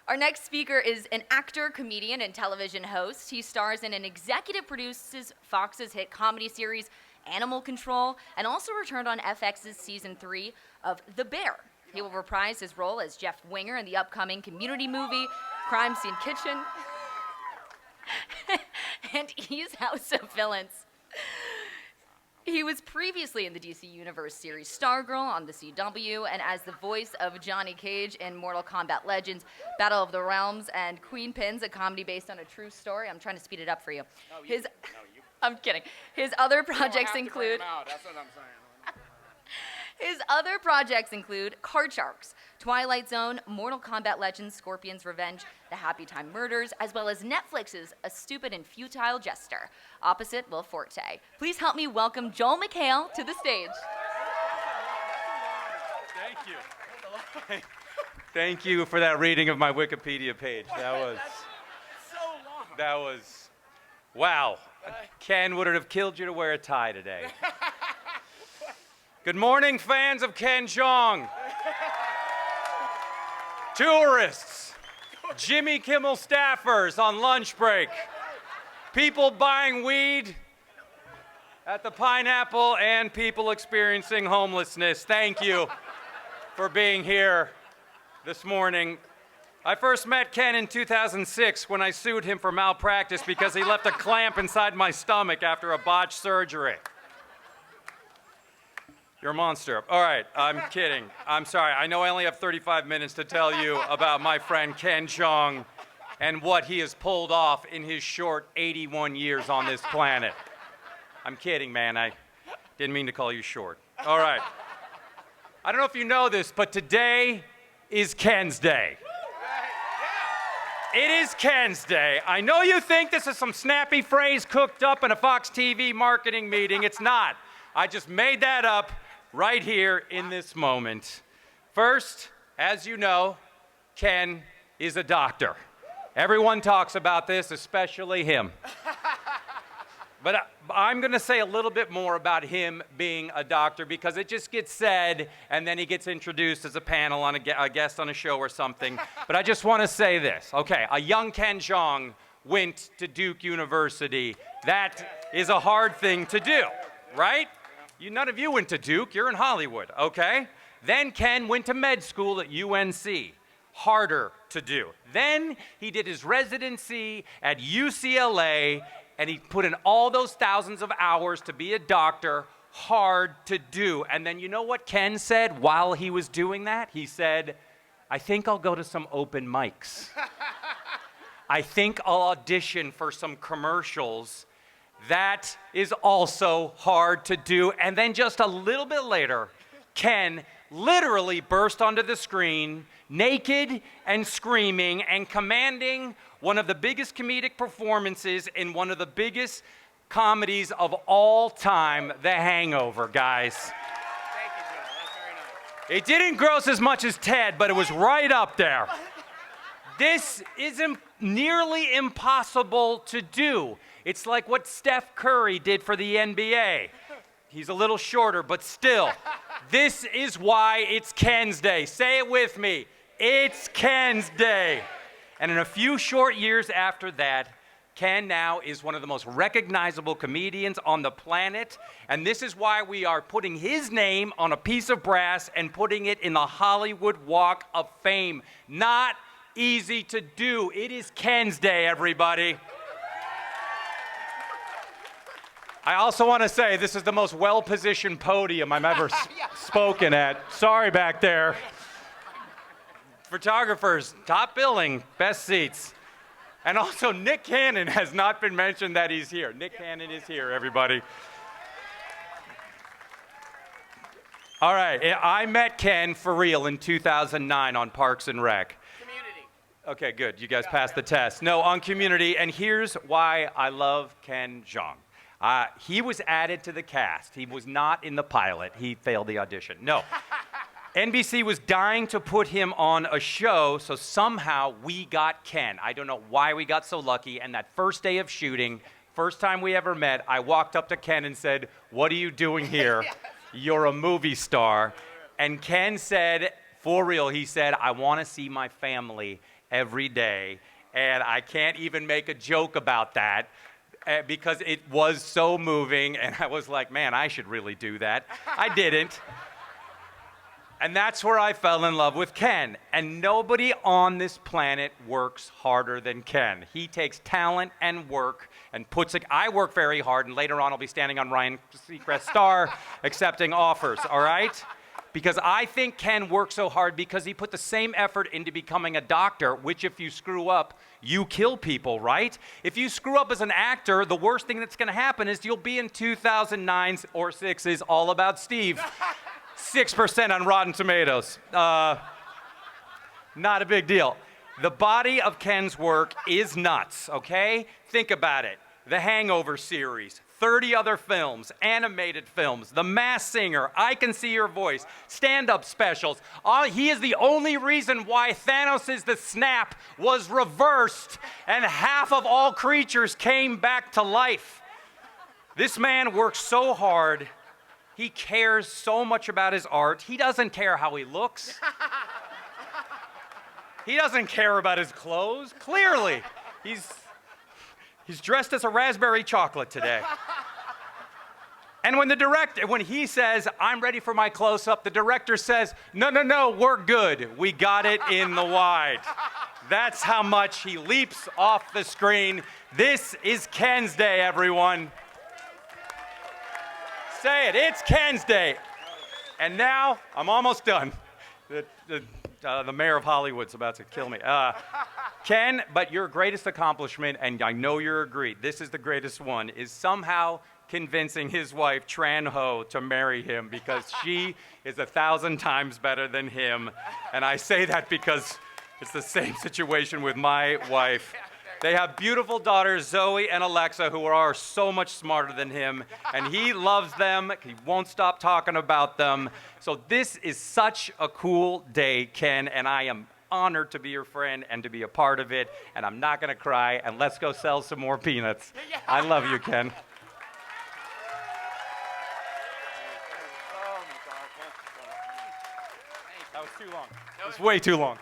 Our next speaker is an actor, comedian, and television host. He stars in and executive produces Fox's hit comedy series Animal Control, and also returned on FX's season 3 of The Bear. He will reprise his role as Jeff Winger in the upcoming Community movie Crime Scene Kitchen and E's House of Villains. He was previously in the DC Universe series Stargirl on the CW, and as the voice of Johnny Cage in Mortal Kombat Legends, Battle of the Realms, and Queen Pins, a comedy based on a true story. I'm trying to speed it up for you. I'm kidding. His other projects include... That's what I'm saying. His other projects include Card Sharks, Twilight Zone, Mortal Kombat Legends, Scorpion's Revenge, The Happy Time Murders, as well as Netflix's A Stupid and Futile Jester, opposite Will Forte. Please help me welcome Joel McHale to the stage. Thank you. Thank you for that reading of my Wikipedia page. That was, wow. Ken, would it have killed you to wear a tie today? Good morning, fans of Ken Jeong. Tourists, Jimmy Kimmel staffers on lunch break, people buying weed at the Pineapple, and people experiencing homelessness. Thank you for being here this morning. I first met Ken in 2006 when I sued him for malpractice because he left a clamp inside my stomach after a botched surgery. You're a monster. All right, I'm kidding. I'm sorry. I know I only have 35 minutes to tell you about my friend Ken Jeong and what he has pulled off in his short 81 years on this planet. I'm kidding, man. I didn't mean to call you short. All right. I don't know if you know this, but today is Ken's Day. It is Ken's Day. I know you think this is some snappy phrase cooked up in a Fox TV marketing meeting. It's not. I just made that up right here in this moment. First, as you know, Ken is a doctor. Everyone talks about this, especially him. But I'm going to say a little bit more about him being a doctor because it just gets said, and then he gets introduced as a panel on a guest on a show or something. But I just want to say this. Okay, a young Ken Jeong went to Duke University. That is a hard thing to do, right? None of you went to Duke. You're in Hollywood, okay? Then Ken went to med school at UNC. Harder to do. Then he did his residency at UCLA, and he put in all those thousands of hours to be a doctor. Hard to do. And then you know what Ken said while he was doing that? He said, I think I'll go to some open mics. I think I'll audition for some commercials. That is also hard to do. And then just a little bit later, Ken literally burst onto the screen, naked and screaming and commanding one of the biggest comedic performances in one of the biggest comedies of all time, The Hangover, guys. Thank you, Joe. That's very nice. It didn't gross as much as Ted, but it was right up there. This is nearly impossible to do. It's like what Steph Curry did for the NBA. He's a little shorter, but still. This is why it's Ken's Day. Say it with me. It's Ken's Day. And in a few short years after that, Ken now is one of the most recognizable comedians on the planet. And this is why we are putting his name on a piece of brass and putting it in the Hollywood Walk of Fame. Not easy to do. It is Ken's Day, everybody. I also want to say this is the most well-positioned podium I've ever spoken at. Sorry back there. Photographers, top billing, best seats. And also Nick Cannon has not been mentioned that he's here. Nick Cannon is here, everybody. All right, I met Ken for real in 2009 on Parks and Rec. Community. Okay, good. You guys passed the test. No, on Community, and here's why I love Ken Jeong. He was added to the cast. He was not in the pilot. He failed the audition. No. NBC was dying to put him on a show, so somehow we got Ken. I don't know why we got so lucky, and that first day of shooting, first time we ever met, I walked up to Ken and said, "What are you doing here? You're a movie star." And Ken said, for real, he said, "I want to see my family." every day. And I can't even make a joke about that because it was so moving. And I was like, man, I should really do that. I didn't. And that's where I fell in love with Ken. And nobody on this planet works harder than Ken. He takes talent and work and puts it. I work very hard, and later on I'll be standing on Ryan Seacrest's star accepting offers, all right? Because I think Ken works so hard because he put the same effort into becoming a doctor, which if you screw up, you kill people, right? If you screw up as an actor, the worst thing that's gonna happen is you'll be in 2009's or 6's All About Steve. 6% on Rotten Tomatoes. Not a big deal. The body of Ken's work is nuts, okay? Think about it. The Hangover series, 30 other films, animated films, The Masked Singer, I Can See Your Voice, stand-up specials. He is the only reason why Thanos' The Snap was reversed and half of all creatures came back to life. This man works so hard. He cares so much about his art. He doesn't care how he looks. He doesn't care about his clothes. Clearly, he's dressed as a raspberry chocolate today. And when he says, I'm ready for my close-up, the director says, no, we're good. We got it in the wide. That's how much he leaps off the screen. This is Ken's Day, everyone. Say it, it's Ken's Day. And now, I'm almost done. The mayor of Hollywood's about to kill me. Ken, but your greatest accomplishment, and I know you're agreed, this is the greatest one, is somehow convincing his wife, Tran Ho, to marry him because she is 1,000 times better than him. And I say that because it's the same situation with my wife. They have beautiful daughters, Zoe and Alexa, who are so much smarter than him, and he loves them. He won't stop talking about them. So this is such a cool day, Ken, and I am honored to be your friend and to be a part of it, and I'm not gonna cry, and let's go sell some more peanuts. I love you, Ken. That was too long. It was way too long.